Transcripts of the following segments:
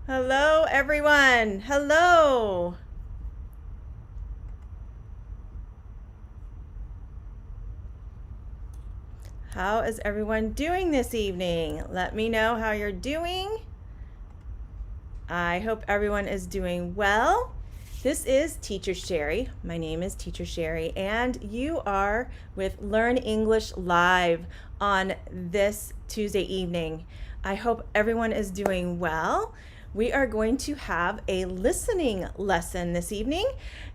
Hello, everyone. Hello. How is everyone doing this evening? Let me know how you're doing. I hope everyone is doing well. This is Teacher Cheri. My name is Teacher Cheri, and you are with Learn English Live on this Tuesday evening. I hope everyone is doing well. We are going to have a listening lesson this evening,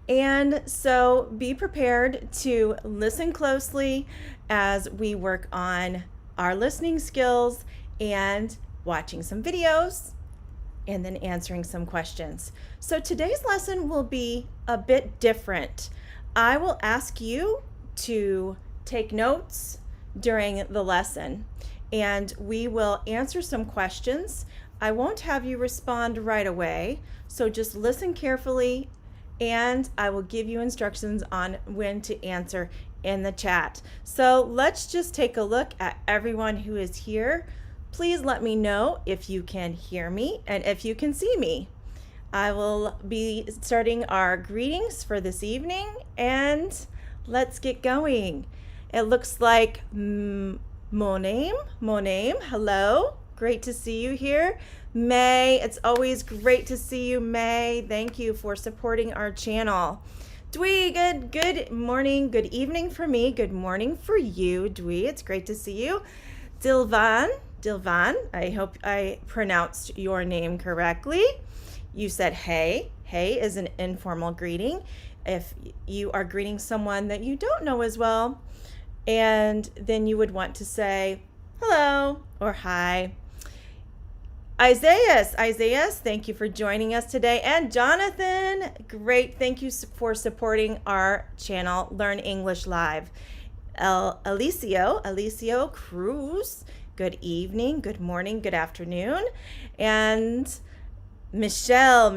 and so be prepared to listen closely as we work on our listening skills and watching some videos and then answering some questions. So today's lesson will be a bit different. I will ask you to take notes during the lesson, and we will answer some questions. I won't have you respond right away, so just listen carefully, and I will give you instructions on when to answer in the chat. So let's just take a look at everyone who is here. Please let me know if you can hear me and if you can see me. I will be starting our greetings for this evening, and let's get going. It looks like Monaim, hello. Great to see you here. May, it's always great to see you, May. Thank you for supporting our channel. Dwee, good morning, good evening for me. Good morning for you, Dwee. It's great to see you. Dilvan, I hope I pronounced your name correctly. You said hey. Hey is an informal greeting. If you are greeting someone that you don't know as well, and then you would want to say hello or hi. Isaiah, thank you for joining us today. And Jonathan, great. Thank you for supporting our channel, Learn English Live. Alicio Cruz, good evening, good morning, good afternoon. And Michelle,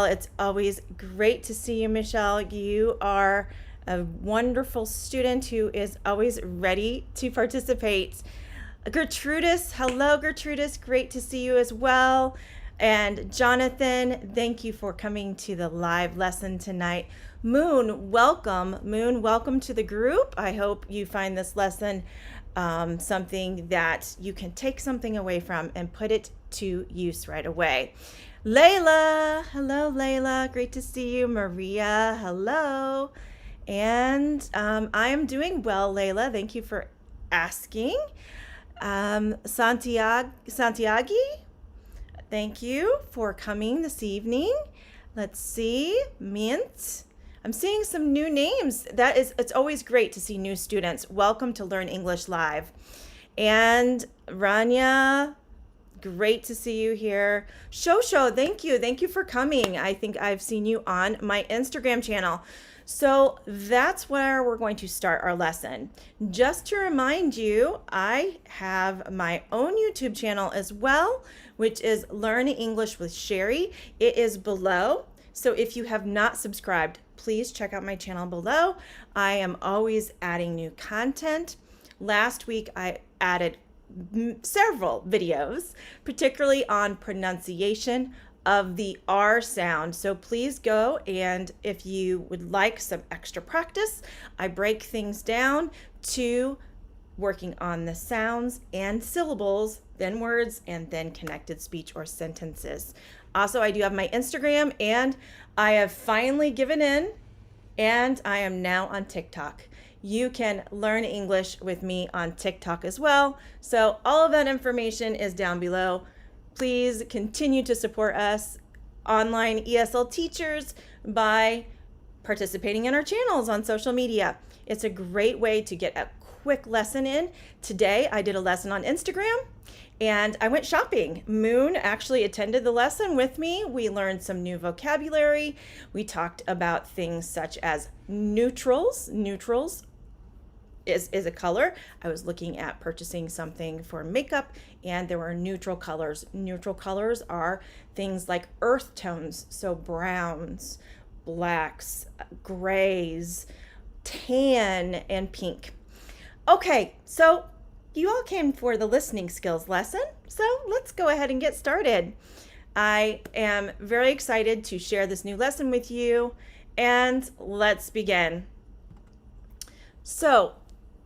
it's always great to see you, Michelle. You are a wonderful student who is always ready to participate. Gertrudis, hello Gertrudis, great to see you as well. And Jonathan, thank you for coming to the live lesson tonight. Moon, welcome to the group. I hope you find this lesson something that you can take something away from and put it to use right away. Layla, hello Layla, great to see you. Maria, hello. And I am doing well, Layla, thank you for asking. Santiago, thank you for coming this evening. Let's see, Mint. I'm seeing some new names. It's always great to see new students. Welcome to Learn English Live. And Rania, great to see you here. Shosho, thank you for coming. I think I've seen you on my Instagram channel. So that's where we're going to start our lesson. Just to remind you, I have my own YouTube channel as well, which is Learn English with Cheri. It is below. So if you have not subscribed, please check out my channel below. I am always adding new content. Last week, I added several videos, particularly on pronunciation of the R sound. So please go, and if you would like some extra practice, I break things down to working on the sounds and syllables, then words, and then connected speech or sentences. Also, I do have my Instagram, and I have finally given in, and I am now on TikTok. You can learn English with me on TikTok as well. So all of that information is down below. Please continue to support us online ESL teachers by participating in our channels on social media. It's a great way to get a quick lesson in. Today, I did a lesson on Instagram and I went shopping. Moon actually attended the lesson with me. We learned some new vocabulary. We talked about things such as neutrals. Neutrals is a color. I was looking at purchasing something for makeup, and there were neutral colors. Neutral colors are things like earth tones, so browns, blacks, grays, tan, and pink. Okay, so you all came for the listening skills lesson, so let's go ahead and get started. I am very excited to share this new lesson with you, and let's begin. So,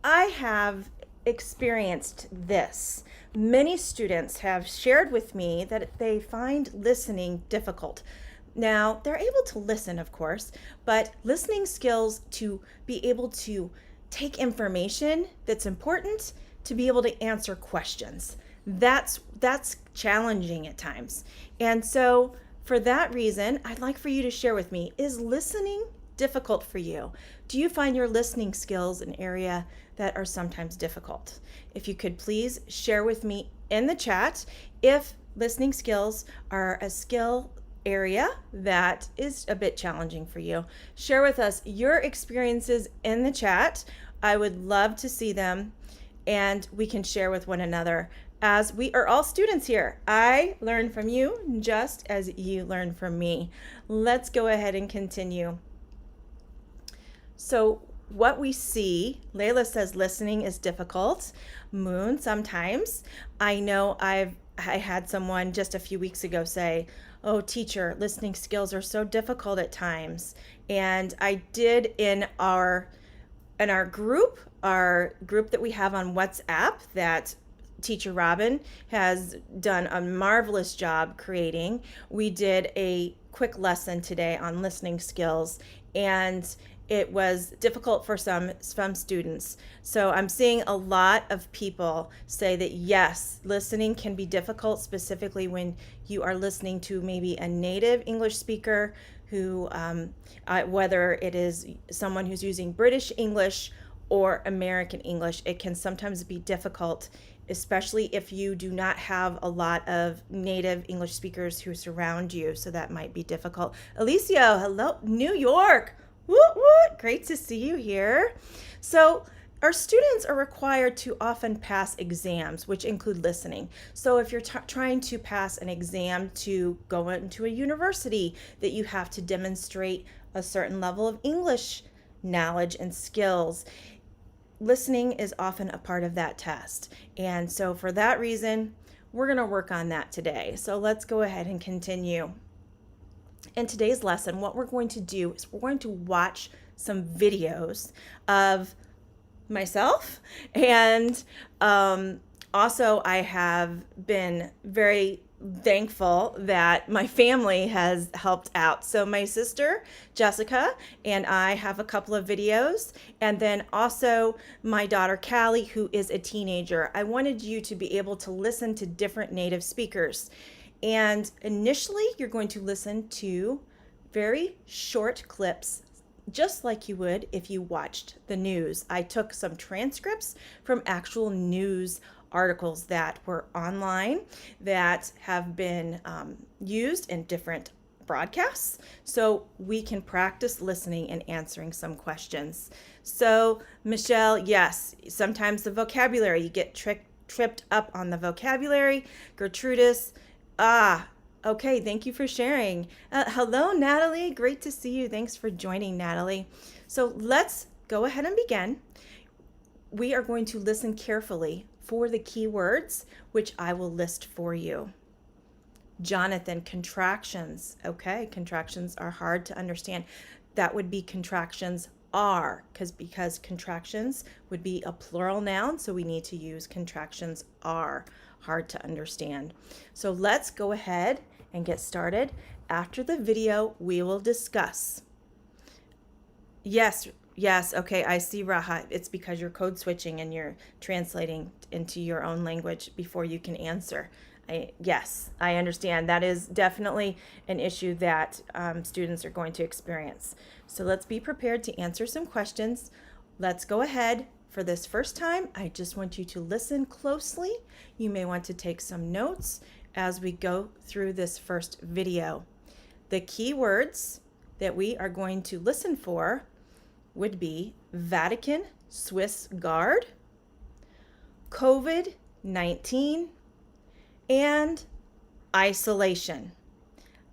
I have experienced this. Many students have shared with me that they find listening difficult. Now, they're able to listen, of course, but listening skills to be able to take information that's important to be able to answer questions. That's challenging at times. And so, for that reason, I'd like for you to share with me, is listening difficult for you? Do you find your listening skills an area that are sometimes difficult? If you could please share with me in the chat if listening skills are a skill area that is a bit challenging for you. Share with us your experiences in the chat. I would love to see them, and we can share with one another, as we are all students here. I learn from you just as you learn from me. Let's go ahead and continue. So what we see, Layla says listening is difficult. Moon, sometimes. I know I had someone just a few weeks ago say, oh, teacher, listening skills are so difficult at times. And I did in our group that we have on WhatsApp that Teacher Robin has done a marvelous job creating. We did a quick lesson today on listening skills, and it was difficult for some students. So I'm seeing a lot of people say that yes, listening can be difficult, specifically when you are listening to maybe a native English speaker who, whether it is someone who's using British English or American English, it can sometimes be difficult, especially if you do not have a lot of native English speakers who surround you. So that might be difficult. Alicia, hello, New York. Woot woot, great to see you here. So our students are required to often pass exams, which include listening. So if you're trying to pass an exam to go into a university, that you have to demonstrate a certain level of English knowledge and skills, listening is often a part of that test. And so for that reason, we're going to work on that today. So let's go ahead and continue. In today's lesson, what we're going to do is we're going to watch some videos of myself, and also I have been very thankful that my family has helped out. So my sister Jessica and I have a couple of videos, and then also my daughter Callie, who is a teenager. I wanted you to be able to listen to different native speakers. And initially, you're going to listen to very short clips, just like you would if you watched the news. I took some transcripts from actual news articles that were online that have been used in different broadcasts, so we can practice listening and answering some questions. So, Michelle, yes, sometimes the vocabulary, you get tripped up on the vocabulary. Gertrudis, okay, thank you for sharing. Hello, Natalie. Great to see you. Thanks for joining, Natalie. So let's go ahead and begin. We are going to listen carefully for the key words, which I will list for you. Jonathan, contractions. Okay, contractions are hard to understand. That would be contractions are, because contractions would be a plural noun, so we need to use contractions are. Hard to understand. So let's go ahead and get started. After the video, we will discuss. Yes, okay, I see, Raha. It's because you're code switching and you're translating into your own language before you can answer. Yes, I understand. That is definitely an issue that students are going to experience. So let's be prepared to answer some questions. Let's go ahead. For this first time, I just want you to listen closely. You may want to take some notes as we go through this first video. The key words that we are going to listen for would be Vatican, Swiss Guard, COVID-19, and isolation.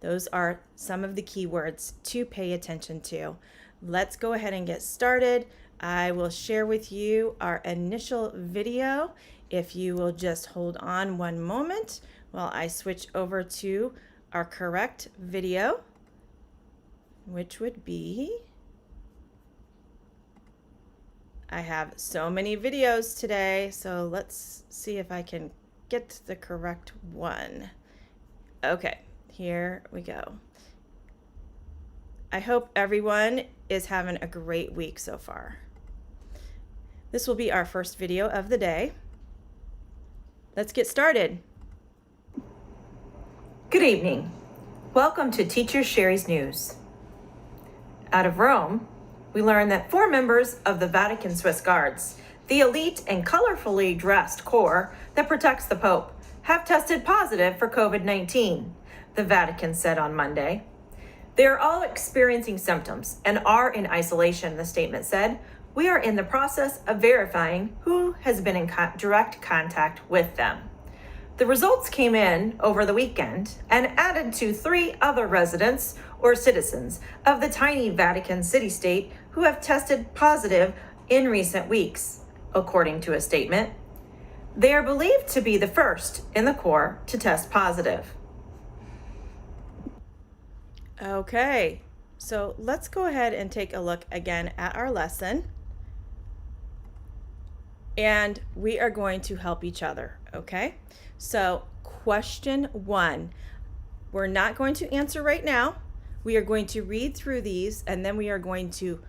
Those are some of the key words to pay attention to. Let's go ahead and get started. I will share with you our initial video. If you will just hold on one moment while I switch over to our correct video, which would be, I have so many videos today, so let's see if I can get the correct one. Okay, here we go. I hope everyone is having a great week so far. This will be our first video of the day. Let's get started. Good evening. Welcome to Teacher Cheri's News. Out of Rome, we learn that 4 members of the Vatican Swiss Guards, the elite and colorfully dressed corps that protects the Pope, have tested positive for COVID-19, the Vatican said on Monday. They are all experiencing symptoms and are in isolation, the statement said. We are in the process of verifying who has been in direct contact with them. The results came in over the weekend and added to 3 other residents or citizens of the tiny Vatican city-state who have tested positive in recent weeks, according to a statement. They are believed to be the first in the corps to test positive. Okay, so let's go ahead and take a look again at our lesson. And we are going to help each other, okay? So question 1, we're not going to answer right now. We are going to read through these and then we are going to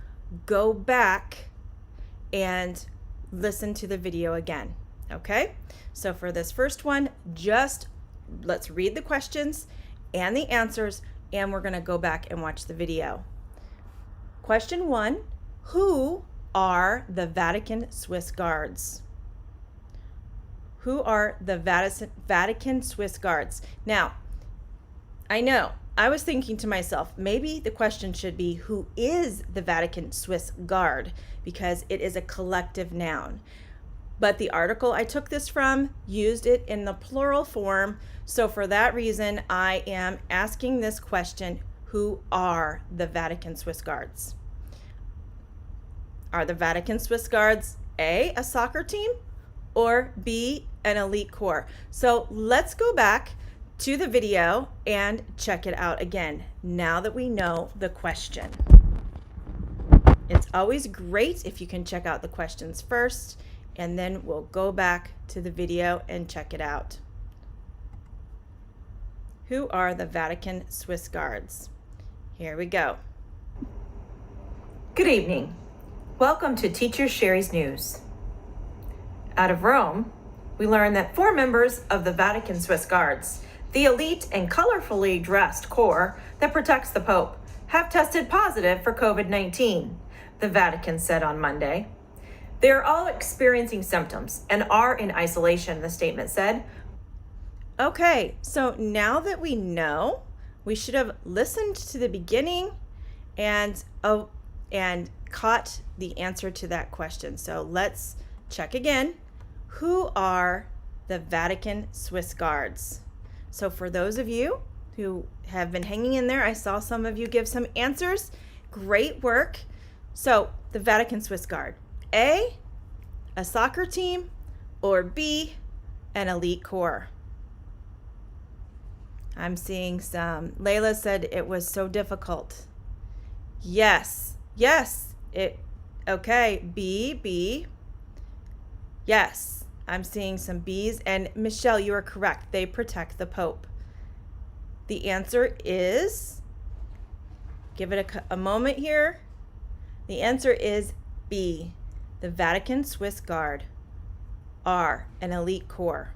go back and listen to the video again, okay? So for this first one, just let's read the questions and the answers and we're gonna go back and watch the video. Question 1, who are the Vatican Swiss Guards? Who are the Vatican Swiss Guards? Now, I know, I was thinking to myself, maybe the question should be, who is the Vatican Swiss Guard? Because it is a collective noun. But the article I took this from used it in the plural form. So for that reason, I am asking this question, who are the Vatican Swiss Guards? Are the Vatican Swiss Guards A, a soccer team, or B, an elite corps? So let's go back to the video and check it out again, now that we know the question. It's always great if you can check out the questions first, and then we'll go back to the video and check it out. Who are the Vatican Swiss Guards? Here we go. Good evening. Welcome to Teacher Cheri's News. Out of Rome, we learn that 4 members of the Vatican Swiss Guards, the elite and colorfully dressed corps that protects the Pope, have tested positive for COVID-19, the Vatican said on Monday. They are all experiencing symptoms and are in isolation, the statement said. Okay, so now that we know, we should have listened to the beginning and caught the answer to that question. So let's check again. Who are the Vatican Swiss Guards? So for those of you who have been hanging in there, I saw some of you give some answers. Great work. So the Vatican Swiss Guard. A, a soccer team, or B, an elite corps? I'm seeing some. Layla said it was so difficult. Yes. Okay, B. Yes, I'm seeing some B's. And Michelle, you are correct. They protect the Pope. The answer is, give it a moment here. The answer is B. The Vatican Swiss Guard are an elite corps.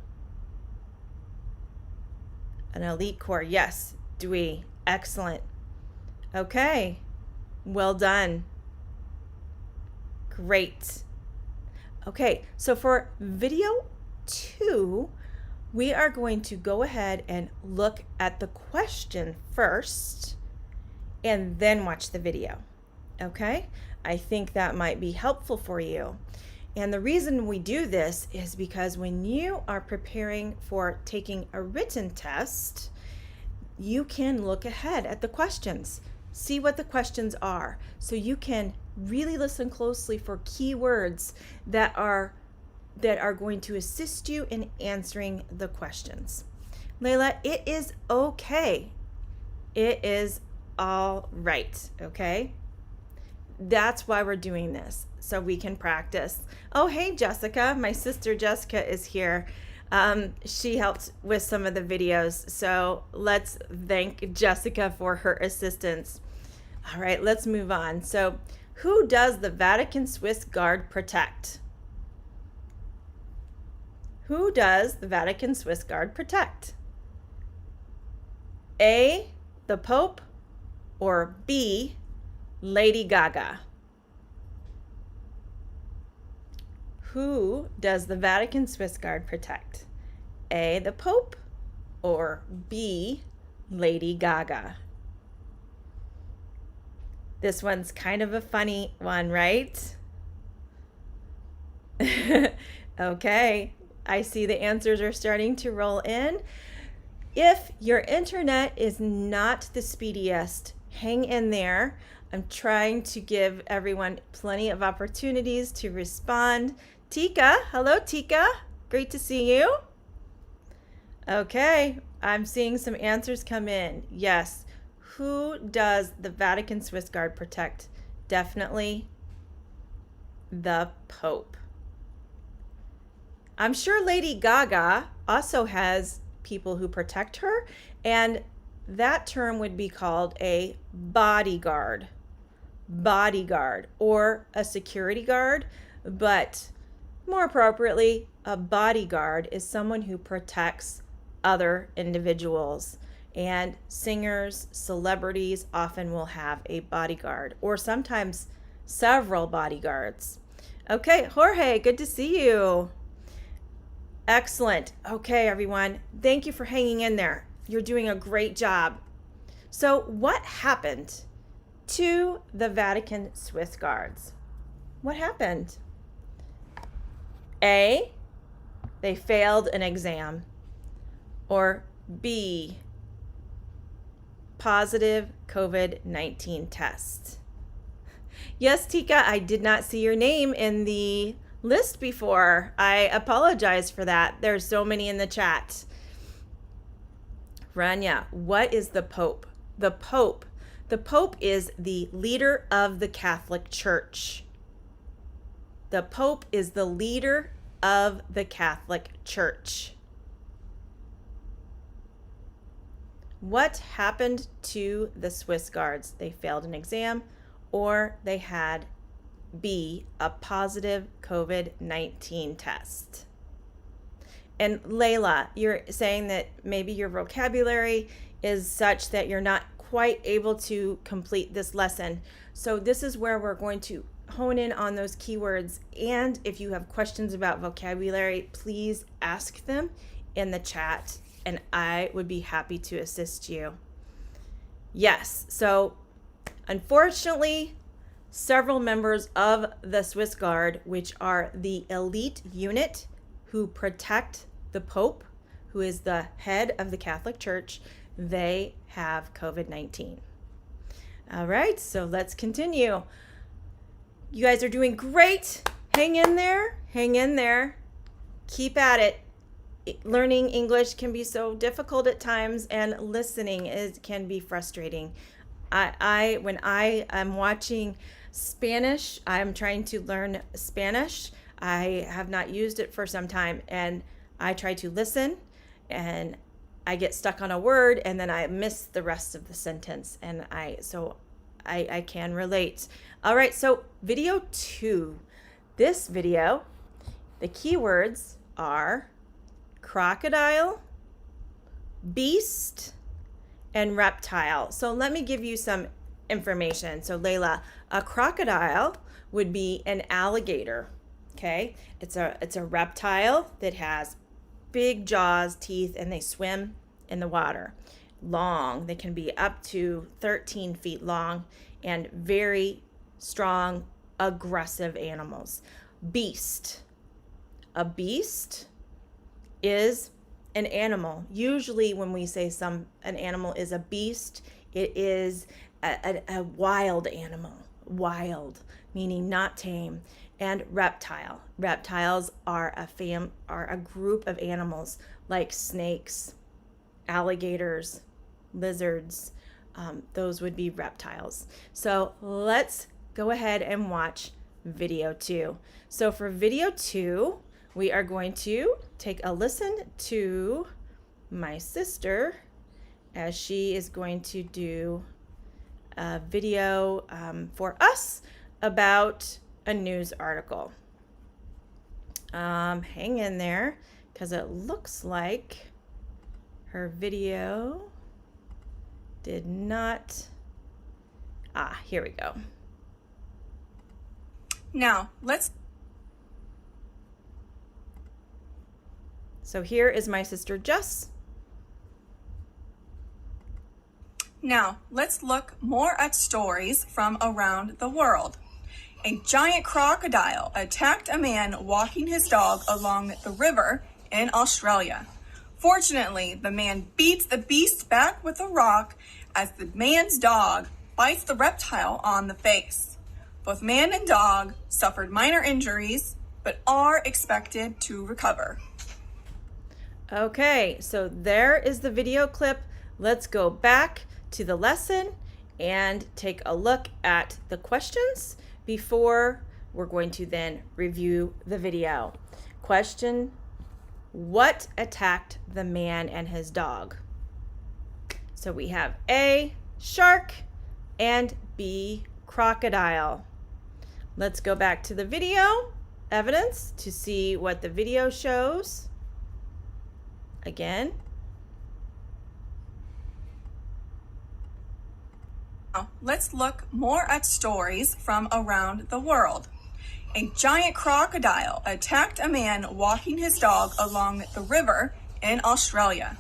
An elite corps, yes, Dewey, excellent. Okay, well done. Great. Okay, so for video 2, we are going to go ahead and look at the question first and then watch the video. Okay, I think that might be helpful for you. And the reason we do this is because when you are preparing for taking a written test, you can look ahead at the questions, see what the questions are, so you can really listen closely for keywords that are going to assist you in answering the questions. Layla, it is okay. It is all right, okay? That's why we're doing this, so we can practice. Oh, hey, Jessica. My sister Jessica is here. She helped with some of the videos, so let's thank Jessica for her assistance. All right, let's move on. So, who does the Vatican Swiss Guard protect? Who does the Vatican Swiss Guard protect? A, the Pope, or B, Lady Gaga? Who does the Vatican Swiss Guard protect? A, the Pope, or B, Lady Gaga? This one's kind of a funny one, right? Okay, I see the answers are starting to roll in. If your internet is not the speediest, hang in there. I'm trying to give everyone plenty of opportunities to respond. Tika, hello Tika, great to see you. Okay, I'm seeing some answers come in. Yes, who does the Vatican Swiss Guard protect? Definitely the Pope. I'm sure Lady Gaga also has people who protect her, and that term would be called a bodyguard. Bodyguard or a security guard, but more appropriately, a bodyguard is someone who protects other individuals. And singers, celebrities often will have a bodyguard, or sometimes several bodyguards. Okay, Jorge, good to see you. Excellent. Okay, everyone. Thank you for hanging in there. You're doing a great job. So, what happened to the Vatican Swiss Guards? What happened? A, they failed an exam. Or B, positive COVID-19 test. Yes, Tika, I did not see your name in the list before. I apologize for that. There's so many in the chat. Rania, what is the Pope? The Pope is the leader of the Catholic Church. The Pope is the leader of the Catholic Church. What happened to the Swiss Guards? They failed an exam, or they had B, a positive COVID-19 test. And Layla, you're saying that maybe your vocabulary is such that you're not quite able to complete this lesson. So this is where we're going to hone in on those keywords. And if you have questions about vocabulary, please ask them in the chat, and I would be happy to assist you. Yes, so unfortunately, several members of the Swiss Guard, which are the elite unit who protect the Pope, who is the head of the Catholic Church, they have COVID-19. All right, so let's continue. You guys are doing great. Hang in there. Hang in there. Keep at it. Learning English can be so difficult at times, and listening can be frustrating. When I am watching Spanish, I'm trying to learn Spanish. I have not used it for some time, and I try to listen, and I get stuck on a word, and then I miss the rest of the sentence, and I can relate. All right, so video 2. This video, the keywords are crocodile, beast, and reptile. So let me give you some information. So Layla, a crocodile would be an alligator. Okay, it's a reptile that has big jaws, teeth, and they swim in the water. Long, they can be up to 13 feet long, and very strong, aggressive animals. Beast. A beast is an animal. Usually when we say an animal is a beast, it is a wild animal. Wild, meaning not tame. And reptile. Reptiles are a group of animals like snakes, alligators, lizards. Those would be reptiles. So let's go ahead and watch video 2. So for video 2, we are going to take a listen to my sister as she is going to do a video for us about a news article. Hang in there because it looks like her video did not. Here we go. Now, So here is my sister Jess. let's look more at stories from around the world. A giant crocodile attacked a man walking his dog along the river in Australia. Fortunately, the man beats the beast back with a rock as the man's dog bites the reptile on the face. Both man and dog suffered minor injuries, but are expected to recover. Okay, so there is the video clip. Let's go back to the lesson and take a look at the questions before we're going to then review the video. Question: what attacked the man and his dog? So we have A, shark, and B, crocodile. Let's go back to the video evidence to see what the video shows. Again. Now, let's look more at stories from around the world. A giant crocodile attacked a man walking his dog along the river in Australia.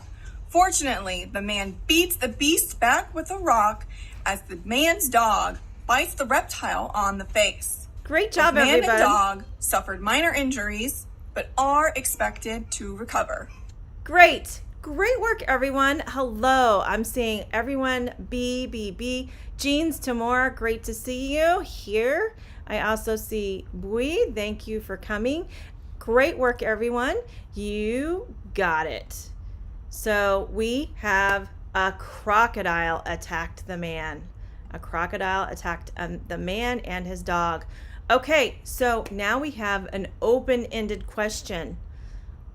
Fortunately, the man beats the beast back with a rock as the man's dog bites the reptile on the face. Great job, Both man everybody. and dog suffered minor injuries, but are expected to recover. Great work, everyone. Hello, I'm seeing everyone. B. Jeans Tamora, great to see you here. I also see Bui, thank you for coming. Great work, everyone. You got it. So we have a crocodile attacked the man. A crocodile attacked the man and his dog. Okay, so now we have an open-ended question.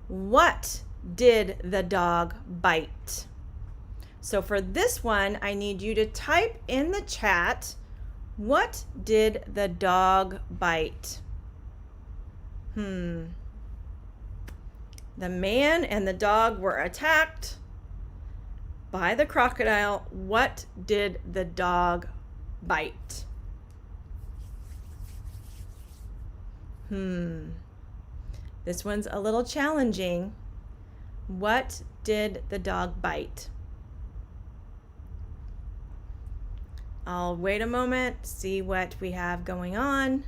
What did the dog bite? So for this one, I need you to type in the chat, what did the dog bite? The man and the dog were attacked by the crocodile. What did the dog bite? This one's a little challenging. What did the dog bite? I'll wait a moment, see what we have going on.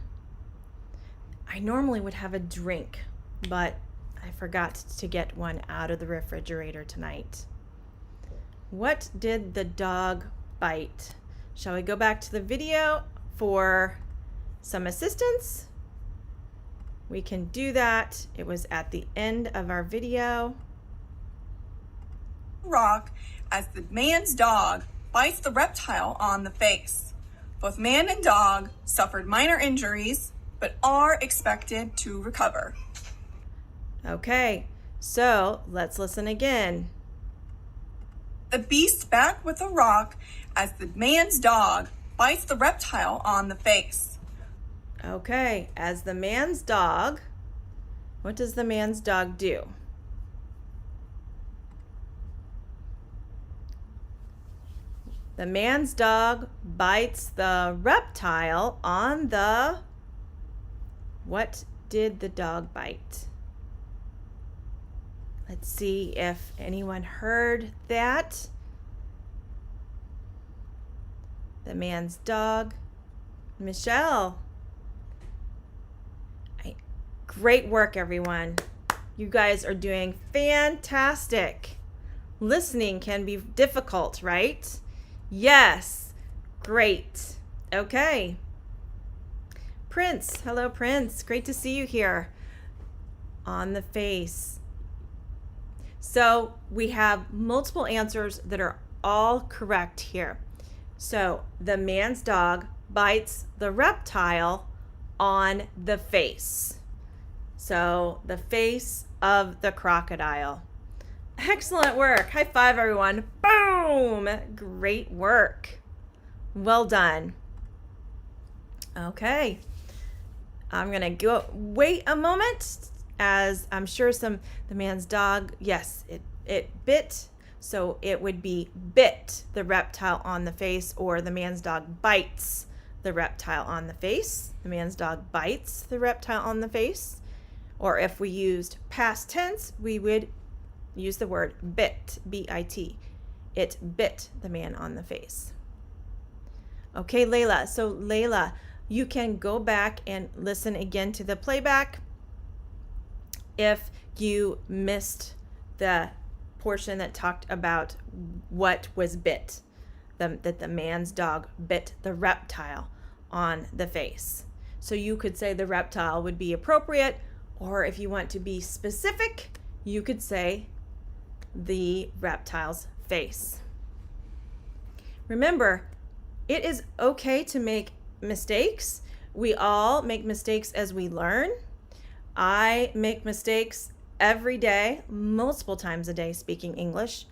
I normally would have a drink, but I forgot to get one out of the refrigerator tonight. What did the dog bite? Shall we go back to the video for some assistance? We can do that. It was at the end of our video. Rock as the man's dog bites the reptile on the face. Both man and dog suffered minor injuries, but are expected to recover. Okay, so let's listen again. The beast back with a rock as the man's dog bites the reptile on the face. Okay, as the man's dog, what does the man's dog do? The man's dog bites the reptile on the... What did the dog bite? Let's see if anyone heard that. The man's dog. Michelle. Great work, everyone. You guys are doing fantastic. Listening can be difficult, right? Yes. Great. Okay. Prince. Hello, Prince. Great to see you here. On the face. So we have multiple answers that are all correct here. So the man's dog bites the reptile on the face. So the face of the crocodile. Excellent work. High five, everyone. Boom. Great work. Well done. Okay. I'm going to go wait a moment, as I'm sure the man's dog, yes, it bit. So it would be bit the reptile on the face, or the man's dog bites the reptile on the face. The man's dog bites the reptile on the face. Or if we used past tense, we would use the word bit, B-I-T. It bit the man on the face. Okay, Layla. So Layla, you can go back and listen again to the playback if you missed the portion that talked about what was bit, that the man's dog bit the reptile on the face. So you could say the reptile would be appropriate, or if you want to be specific, you could say the reptile's face. Remember, it is okay to make mistakes. We all make mistakes as we learn. I make mistakes every day, multiple times a day, speaking English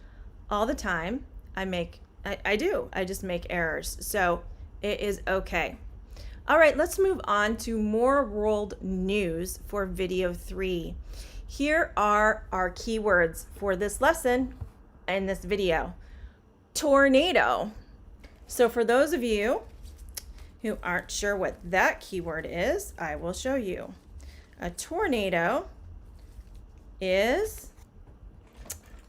all the time. I do. I just make errors. So it is okay. All right, let's move on to more world news for video 3. Here are our keywords for this lesson in this video. Tornado. So for those of you who aren't sure what that keyword is, I will show you. A tornado is,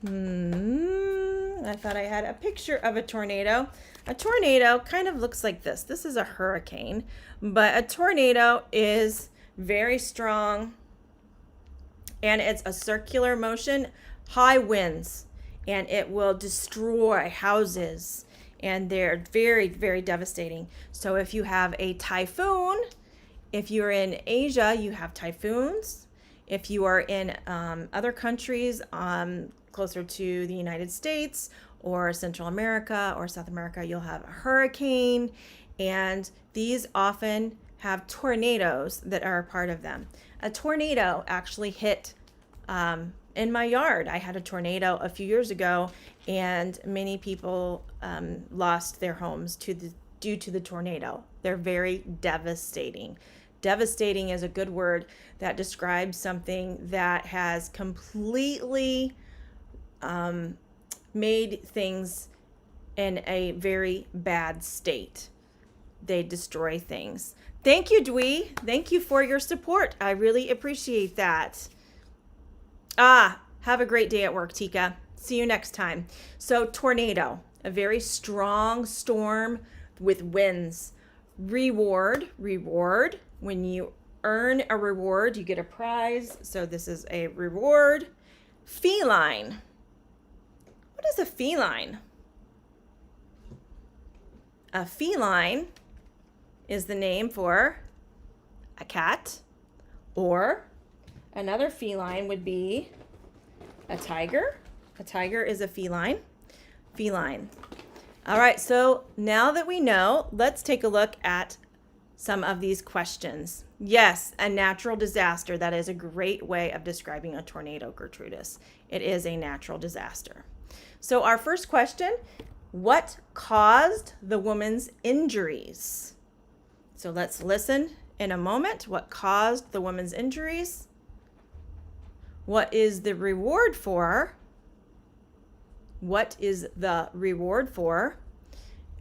I thought I had a picture of a tornado. A tornado kind of looks like this. This is a hurricane, but a tornado is very strong, and it's a circular motion, high winds, and it will destroy houses, and they're very, very devastating. So if you have a typhoon, if you're in Asia, you have typhoons. If you are in other countries closer to the United States or Central America or South America, you'll have a hurricane, and these often have tornadoes that are a part of them. A tornado actually hit in my yard. I had a tornado a few years ago, and many people lost their homes due to the tornado. They're very devastating. Devastating is a good word that describes something that has completely made things in a very bad state. They destroy things. Thank you, Dwee. Thank you for your support. I really appreciate that. Have a great day at work, Tika. See you next time. So tornado, a very strong storm with winds. Reward. When you earn a reward, you get a prize. So this is a reward. Feline. What is a feline? A feline is the name for a cat, or another feline would be a tiger. A tiger is a feline. Feline. All right, so now that we know, let's take a look at some of these questions. Yes, a natural disaster. That is a great way of describing a tornado, Gertrudis. It is a natural disaster. So our first question, what caused the woman's injuries? So let's listen in a moment. What caused the woman's injuries? What is the reward for? What is the reward for?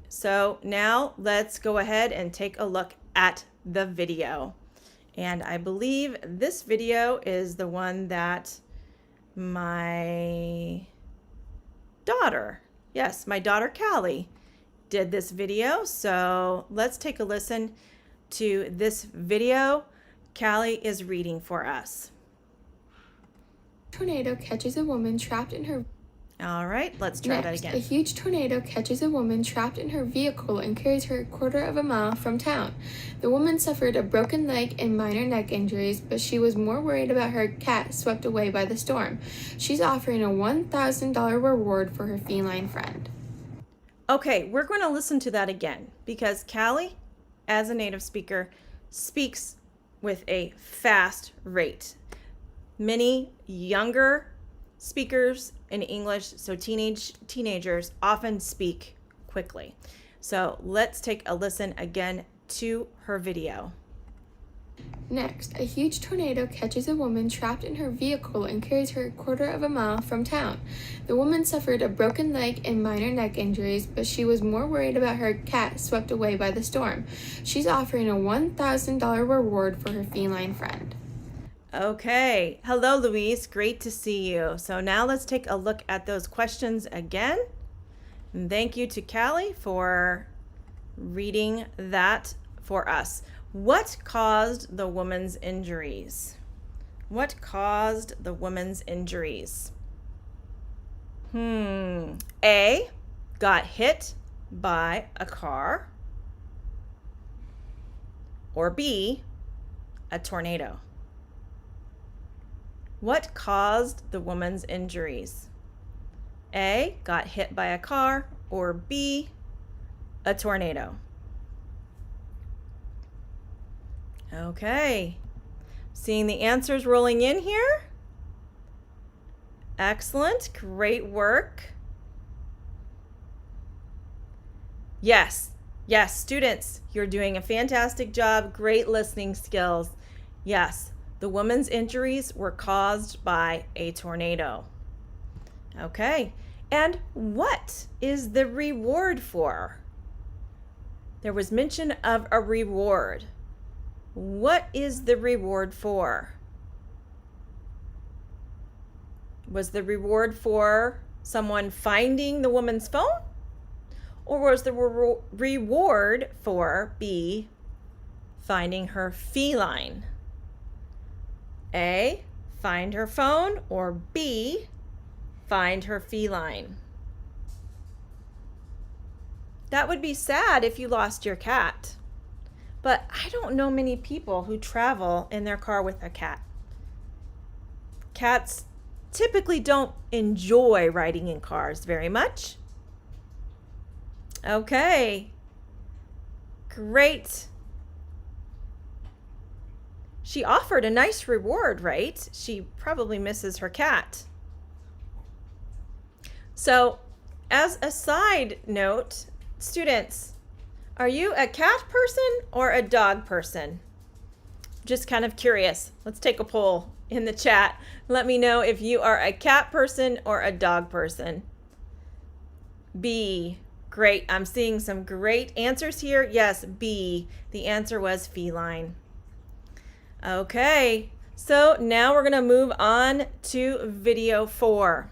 So now let's go ahead and take a look at the video. And I believe this video is the one that my daughter, yes, my daughter Callie did this video. So let's take a listen to this video. Callie is reading for us. Tornado catches a woman trapped in her... All right, let's try that Next, again. a huge tornado catches a woman trapped in her vehicle and carries her a quarter of a mile from town. The woman suffered a broken leg and minor neck injuries, but she was more worried about her cat swept away by the storm. She's offering a $1,000 reward for her feline friend. Okay, we're going to listen to that again because Callie, as a native speaker, speaks with a fast rate. Many younger speakers in English, so teenagers often speak quickly. So let's take a listen again to her video. Next, a huge tornado catches a woman trapped in her vehicle and carries her a quarter of a mile from town. The woman suffered a broken leg and minor neck injuries, but she was more worried about her cat swept away by the storm. She's offering a $1,000 reward for her feline friend. Okay, hello Louise, great to see you. So now let's take a look at those questions again. And thank you to Callie for reading that for us. What caused the woman's injuries? What caused the woman's injuries? A, got hit by a car. Or B, a tornado. What caused the woman's injuries? A, got hit by a car, or B, a tornado. Okay, seeing the answers rolling in here. Excellent, great work. Yes, students, you're doing a fantastic job, great listening skills. Yes, the woman's injuries were caused by a tornado. Okay, and what is the reward for? There was mention of a reward. What is the reward for? Was the reward for someone finding the woman's phone? Or was the reward for B, finding her feline? A, find her phone, or B, find her feline? That would be sad if you lost your cat. But I don't know many people who travel in their car with a cat. Cats typically don't enjoy riding in cars very much. Okay, great. She offered a nice reward, right? She probably misses her cat. So, as a side note, students, are you a cat person or a dog person? Just kind of curious. Let's take a poll in the chat. Let me know if you are a cat person or a dog person. B. Great. I'm seeing some great answers here. Yes, B. The answer was feline. Okay, so now we're going to move on to video 4.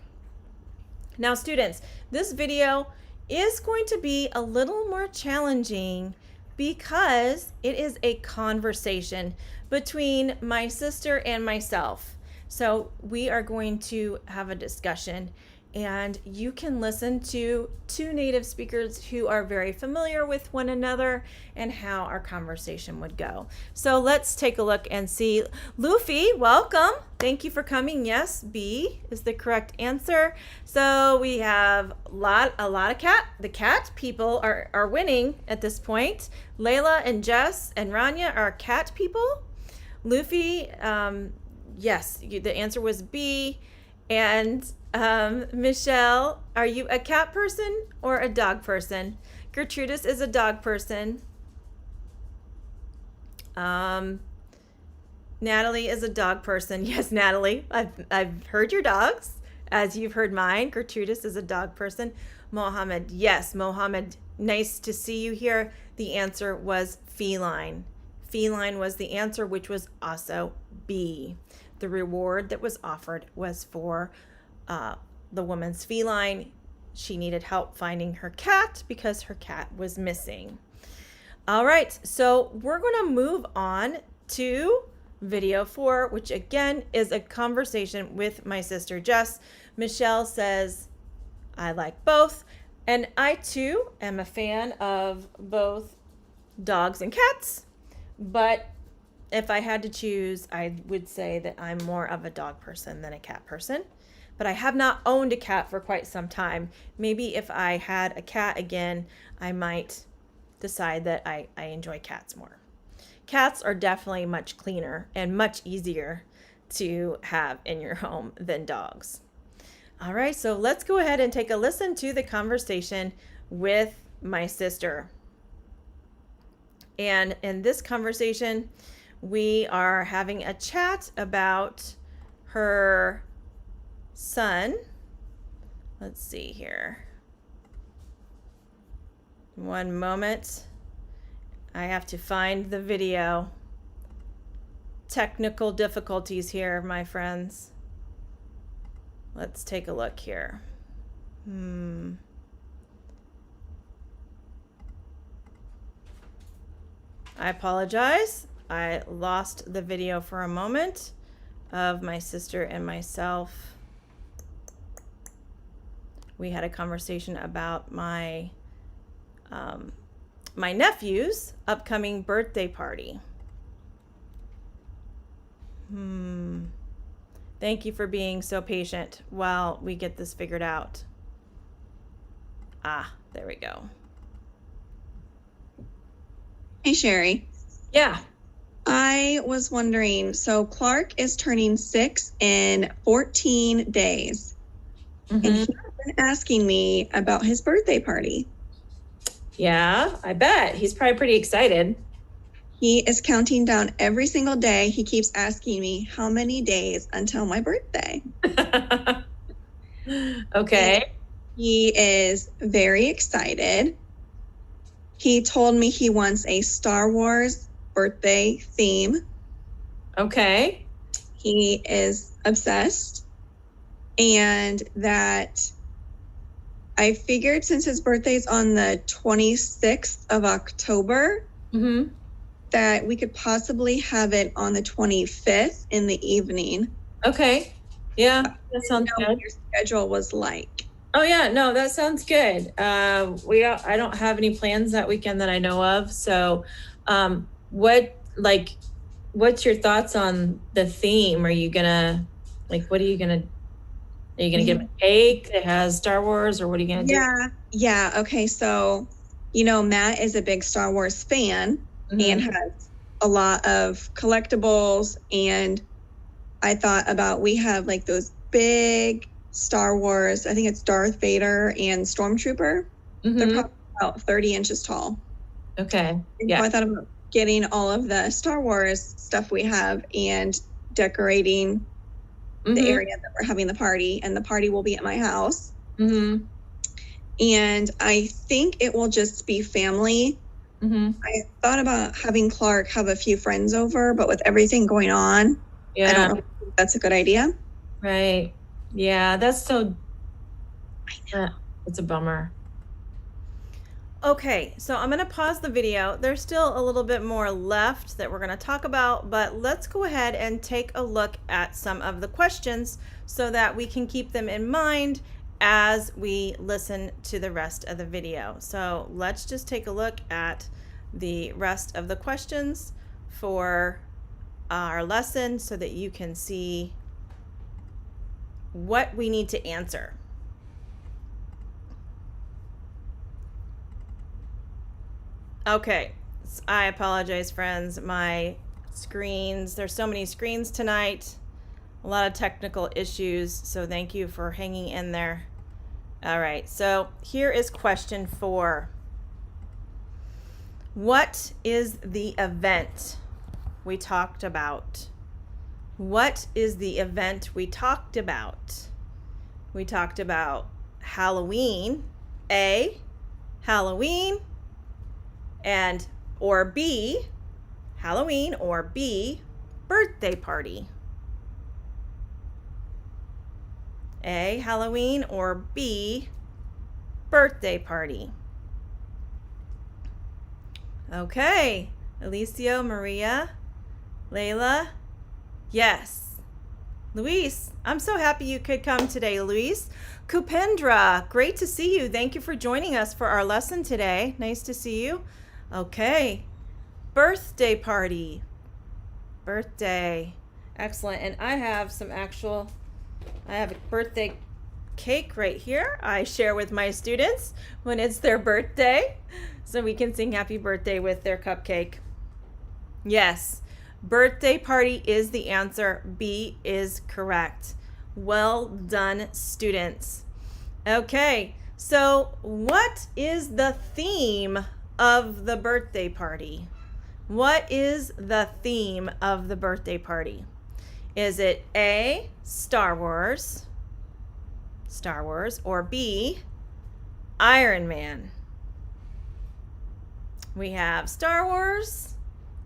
Now, students, this video is going to be a little more challenging because it is a conversation between my sister and myself. So we are going to have a discussion, and you can listen to two native speakers who are very familiar with one another and how our conversation would go. So let's take a look and see. Luffy, welcome. Thank you for coming. Yes, B is the correct answer. So we have a lot of the cat people are winning at this point. Layla and Jess and Rania are cat people. Luffy, yes, the answer was B. And Michelle, are you a cat person or a dog person? Gertrudis is a dog person. Natalie is a dog person. Yes, Natalie, I've heard your dogs as you've heard mine. Gertrudis is a dog person. Mohammed, yes, Mohammed, nice to see you here. The answer was feline. Feline was the answer, which was also B. The reward that was offered was for the woman's feline. She needed help finding her cat because her cat was missing. All right, so we're going to move on to video 4, which again is a conversation with my sister Jess. Michelle says, I like both. And I too am a fan of both dogs and cats. But if I had to choose, I would say that I'm more of a dog person than a cat person. But I have not owned a cat for quite some time. Maybe if I had a cat again, I might decide that I enjoy cats more. Cats are definitely much cleaner and much easier to have in your home than dogs. All right, so let's go ahead and take a listen to the conversation with my sister. And in this conversation, we are having a chat about her son. Let's see here. One moment. I have to find the video. Technical difficulties here, my friends. Let's take a look here. I apologize. I lost the video for a moment of my sister and myself. We had a conversation about my nephew's upcoming birthday party. Thank you for being so patient while we get this figured out. There we go. Hey, Cheri. Yeah. I was wondering, so Clark is turning 6 in 14 days. And he's been asking me about his birthday party. Yeah, I bet. He's probably pretty excited. He is counting down every single day. He keeps asking me how many days until my birthday. Okay. And he is very excited. He told me he wants a Star Wars birthday theme. Okay. He is obsessed. And that I figured since his birthday's on the 26th of October, that we could possibly have it on the 25th in the evening. Okay. Yeah, that sounds good. What your schedule was like. Oh yeah, no, that sounds good. I don't have any plans that weekend that I know of. So, what's your thoughts on the theme? Are you gonna get him a cake that has Star Wars, or what are you gonna do? Yeah. Okay. So, Matt is a big Star Wars fan and has a lot of collectibles. And I thought about, we have like those big Star Wars, I think it's Darth Vader and Stormtrooper. They're probably about 30 inches tall. Okay. And Yeah. so I thought about getting all of the Star Wars stuff we have and decorating the area that we're having the party. And the party will be at my house. And I think it will just be family. I thought about having Clark have a few friends over, but with everything going on, I don't know if that's a good idea. Right. Yeah, that's so. I know. It's a bummer. Okay, so I'm going to pause the video. There's still a little bit more left that we're going to talk about, but let's go ahead and take a look at some of the questions so that we can keep them in mind as we listen to the rest of the video. So let's just take a look at the rest of the questions for our lesson so that you can see what we need to answer. Okay, I apologize, friends. My screens, there's so many screens tonight, a lot of technical issues, so thank you for hanging in there. All right, so here is question 4. What is the event we talked about? What is the event we talked about? We talked about Halloween, A, Halloween, or B, Halloween, or B, birthday party. A, Halloween, or B, birthday party. Okay, Alicio, Maria, Layla, yes. Luis, I'm so happy you could come today, Luis. Kupendra, great to see you. Thank you for joining us for our lesson today. Nice to see you. Okay. Birthday party. Birthday. Excellent. And I have a birthday cake right here. I share with my students when it's their birthday, so we can sing happy birthday with their cupcake. Yes, birthday party is the answer. B is correct. Well done, students. Okay, so what is the theme of the birthday party? What is the theme of the birthday party? Is it A, Star Wars, or B, Iron Man? We have Star Wars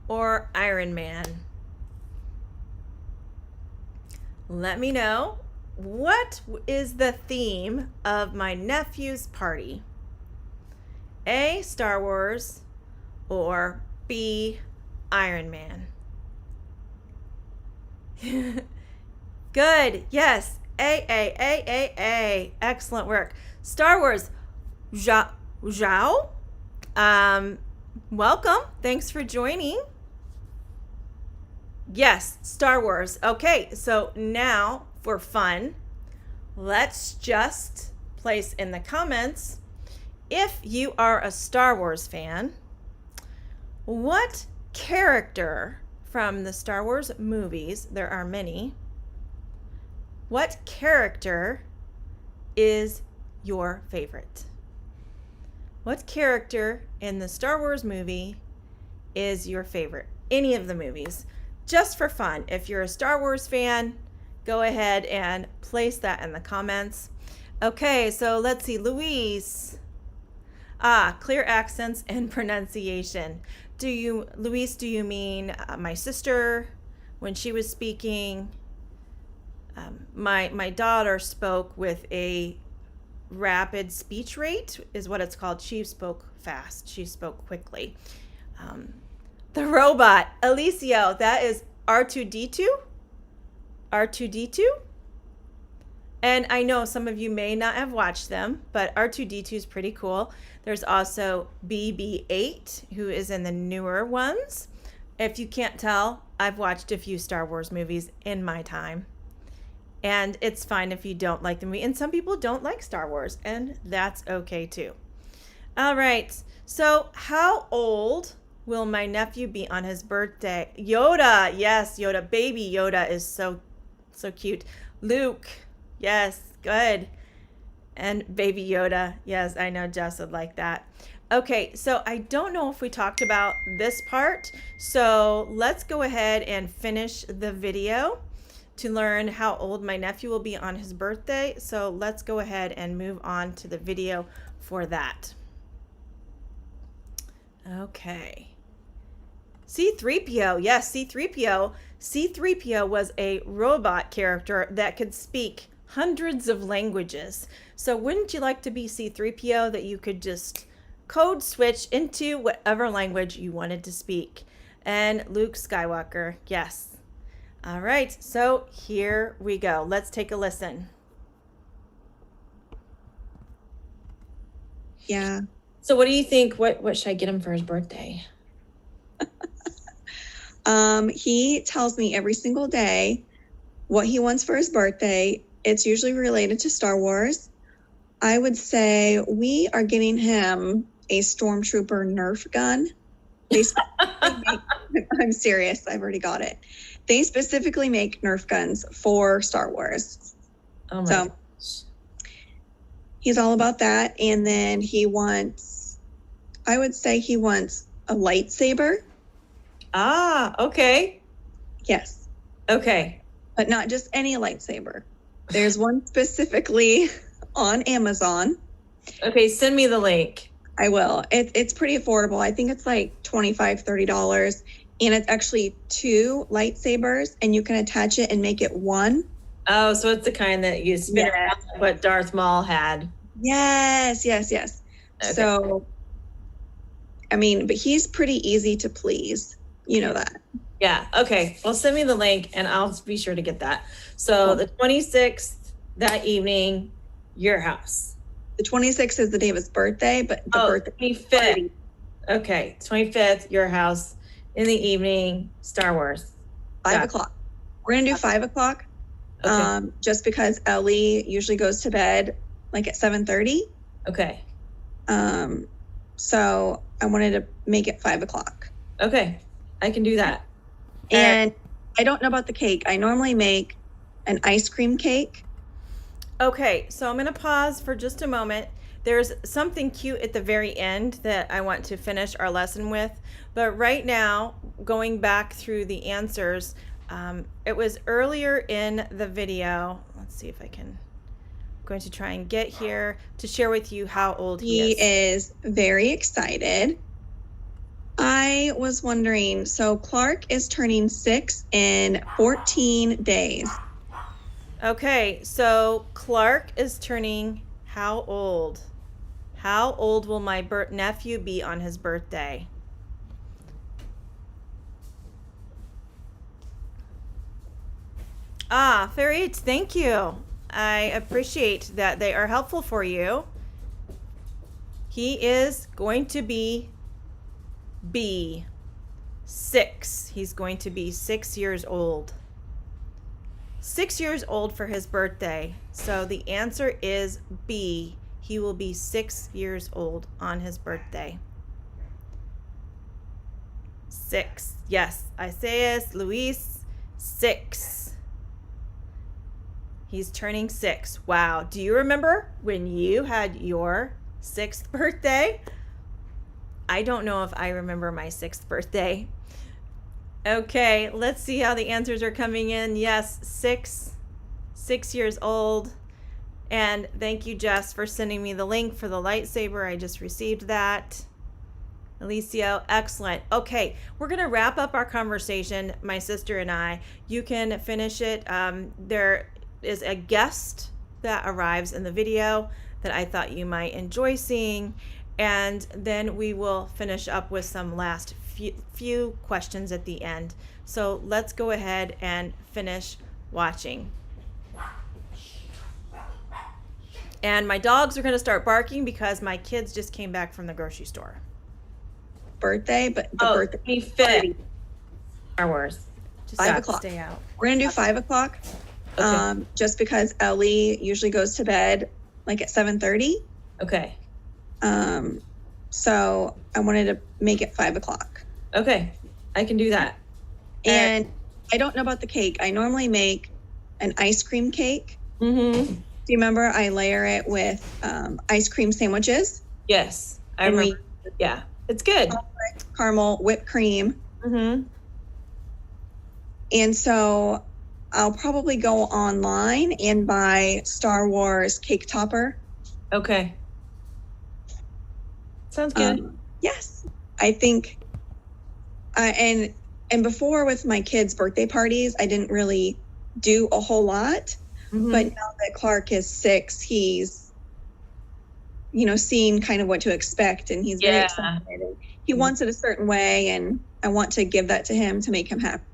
or Iron Man. Let me know, what is the theme of my nephew's party? A, Star Wars, or B, Iron Man? Good. Yes. A. Excellent work. Star Wars. Zhao. Welcome. Thanks for joining. Yes, Star Wars. Okay, so now for fun, let's just place in the comments, if you are a Star Wars fan, what character from the Star Wars movies, there are many, what character is your favorite? What character in the Star Wars movie is your favorite? Any of the movies. Just for fun. If you're a Star Wars fan, go ahead and place that in the comments. Okay, so let's see. Luis. Clear accents and pronunciation. Luis, do you mean my sister when she was speaking? My daughter spoke with a rapid speech rate, is what it's called. She spoke fast. She spoke quickly. The robot, Alicio, that is R2D2? R2D2? And I know some of you may not have watched them, but R2D2 is pretty cool. There's also BB-8, who is in the newer ones. If you can't tell, I've watched a few Star Wars movies in my time. And it's fine if you don't like the movie. And some people don't like Star Wars, and that's okay too. All right, so how old will my nephew be on his birthday? Yoda, yes, Yoda. Baby Yoda is so cute. Luke, yes, good. And Baby Yoda, yes, I know Jess would like that. Okay, so I don't know if we talked about this part, so let's go ahead and finish the video to learn how old my nephew will be on his birthday. So let's go ahead and move on to the video for that. Okay. C-3PO, yes, C-3PO. C-3PO was a robot character that could speak hundreds of languages. So wouldn't you like to be C-3PO, that you could just code switch into whatever language you wanted to speak? And Luke Skywalker, yes. All right, so here we go. Let's take a listen. Yeah. So what do you think? What should I get him for his birthday? He tells me every single day what he wants for his birthday. It's usually related to Star Wars. I would say we are getting him a Stormtrooper Nerf gun. I'm serious. I've already got it. They specifically make Nerf guns for Star Wars. Oh my gosh. He's all about that. And then I would say he wants a lightsaber. Okay. Yes. Okay. But not just any lightsaber. There's one specifically on Amazon. Okay, send me the link. I will. It's pretty affordable. I think it's like $25, $30. And it's actually 2 lightsabers, and you can attach it and make it one. Oh, so it's the kind that you spin around, like what Darth Maul had. Yes. Okay. So, I mean, but he's pretty easy to please. You know that. Yeah. Okay. Well, send me the link and I'll be sure to get that. So the 26th that evening, your house. The 26th is the day of his birthday, but the birthday 25th. party. Okay. 25th, your house in the evening, Star Wars. 5 o'clock. We're going to do 5 o'clock. Okay. Just because Ellie usually goes to bed like at 7:30. Okay. So I wanted to make it 5 o'clock. Okay. I can do that. And I don't know about the cake. I normally make an ice cream cake. Okay, so I'm going to pause for just a moment. There's something cute at the very end that I want to finish our lesson with. But right now, going back through the answers, it was earlier in the video. Let's see if I can. I'm going to try and get here to share with you how old he is. He is very excited. I was wondering, so Clark is turning 6 in 14 days. Okay, so Clark is turning how old? How old will my nephew be on his birthday? Farid, thank you. I appreciate that they are helpful for you. He is going to be 6. He's going to be 6 years old. 6 years old for his birthday. So the answer is B. He will be 6 years old on his birthday. 6. Yes, Isaias, Luis, 6. He's turning 6. Wow. Do you remember when you had your 6th birthday? I don't know if I remember my 6th birthday. Okay, let's see how the answers are coming in. Yes, 6 years old. And thank you, Jess, for sending me the link for the lightsaber. I just received that. Alicio, excellent. Okay, we're going to wrap up our conversation, my sister and I. You can finish it. There is a guest that arrives in the video that I thought you might enjoy seeing. And then we will finish up with some last few questions at the end. So let's go ahead and finish watching. And my dogs are going to start barking because my kids just came back from the grocery store. Birthday, but the birthday 25th. Star Wars. Just 5 o'clock. Stay out. We're going to do 5 o'clock. Okay. Just because Ellie usually goes to bed like at 7:30. Okay. So I wanted to make it 5 o'clock. Okay. I can do that. And I don't know about the cake. I normally make an ice cream cake. Mm-hmm. Do you remember I layer it with ice cream sandwiches? Yes. I And remember. Yeah. It's good. Caramel, whipped cream. Mm-hmm. And so I'll probably go online and buy Star Wars cake topper. Okay. Sounds good. Yes. I think, and before with my kids' birthday parties, I didn't really do a whole lot. Mm-hmm. But now that Clark is 6, he's, seeing kind of what to expect, and he's very excited. And he wants it a certain way, and I want to give that to him to make him happy.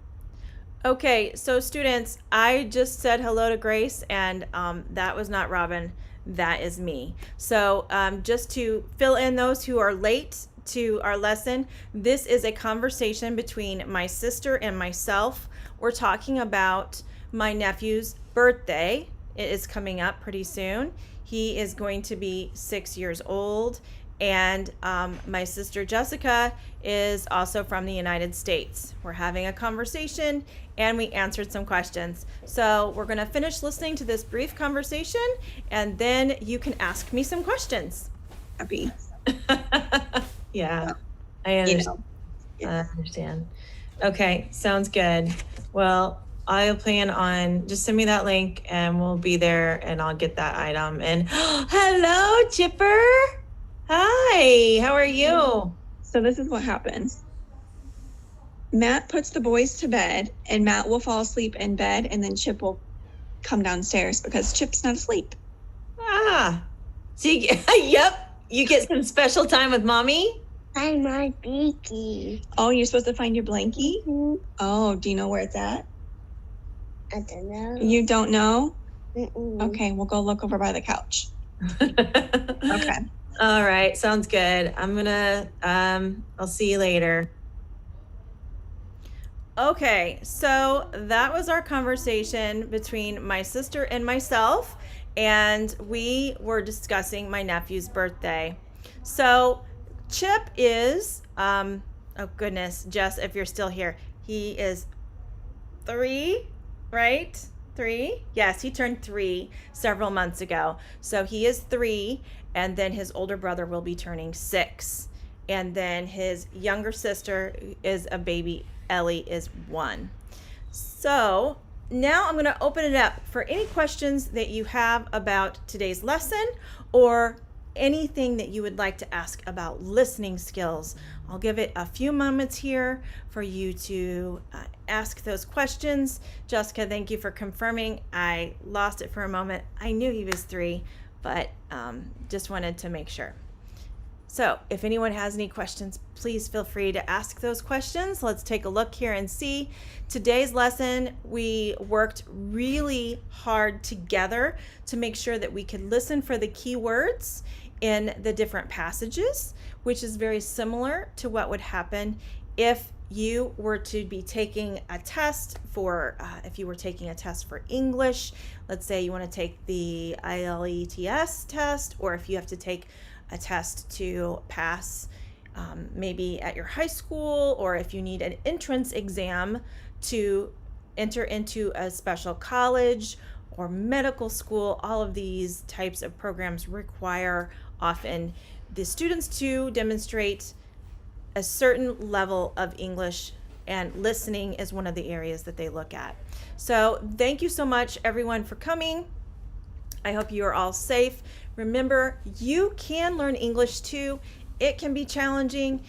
Okay, so students, I just said hello to Grace, and that was not Robin. That is me. So just to fill in those who are late to our lesson, this is a conversation between my sister and myself. We're talking about my nephew's birthday. It is coming up pretty soon. He is going to be 6 years old. And my sister Jessica is also from the United States. We're having a conversation and we answered some questions. So we're going to finish listening to this brief conversation and then you can ask me some questions. Happy. Yeah, I understand. I understand. Okay, sounds good. Well, I'll plan on just send me that link and we'll be there and I'll get that item. And hello, Chipper. Hi, how are you? So this is what happens. Matt puts the boys to bed, and Matt will fall asleep in bed, and then Chip will come downstairs because Chip's not asleep. So yep, you get some special time with mommy? find my blankie. Oh, you're supposed to find your blankie? Mhm. Oh, do you know where it's at? I don't know. You don't know? Mm-mm. Okay, we'll go look over by the couch. Okay. All right, sounds good. I'm gonna, I'll see you later. Okay, so that was our conversation between my sister and myself, and we were discussing my nephew's birthday. So Chip is, oh goodness, Jess, if you're still here, he is 3, right? 3? Yes, he turned 3 several months ago. So he is 3, and then his older brother will be turning 6. And then his younger sister is a baby. Ellie is 1. So now I'm going to open it up for any questions that you have about today's lesson or anything that you would like to ask about listening skills. I'll give it a few moments here for you to ask those questions. Jessica, thank you for confirming. I lost it for a moment. I knew he was 3, but just wanted to make sure. So if anyone has any questions, please feel free to ask those questions. Let's take a look here and see. Today's lesson, we worked really hard together to make sure that we could listen for the key words in the different passages, which is very similar to what would happen if you were to be taking a test for, if you were taking a test for English. Let's say you want to take the IELTS test, or if you have to take a test to pass maybe at your high school, or if you need an entrance exam to enter into a special college or medical school. All of these types of programs require often the students to demonstrate a certain level of English, and listening is one of the areas that they look at. So thank you so much, everyone, for coming. I hope you are all safe. Remember, you can learn English too. It can be challenging.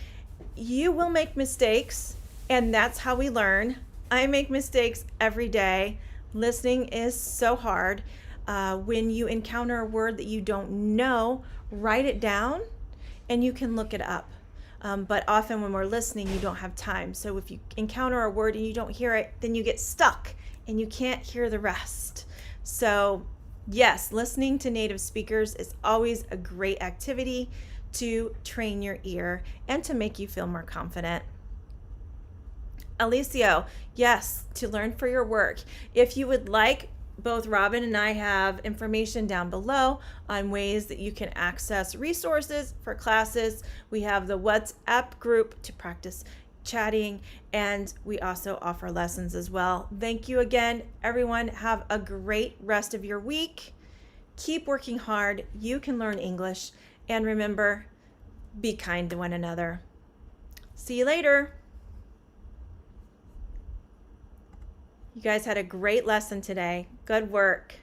You will make mistakes, and that's how we learn. I make mistakes every day. Listening is so hard. When you encounter a word that you don't know, write it down and you can look it up. But often when we're listening, you don't have time. So if you encounter a word and you don't hear it, then you get stuck and you can't hear the rest. So yes, listening to native speakers is always a great activity to train your ear and to make you feel more confident. Alicio, yes, to learn for your work. If you would like, both Robin and I have information down below on ways that you can access resources for classes. We have the WhatsApp group to practice chatting, and we also offer lessons as well. Thank you again, everyone. Have a great rest of your week. Keep working hard. You can learn English. And remember, be kind to one another. See you later. You guys had a great lesson today. Good work.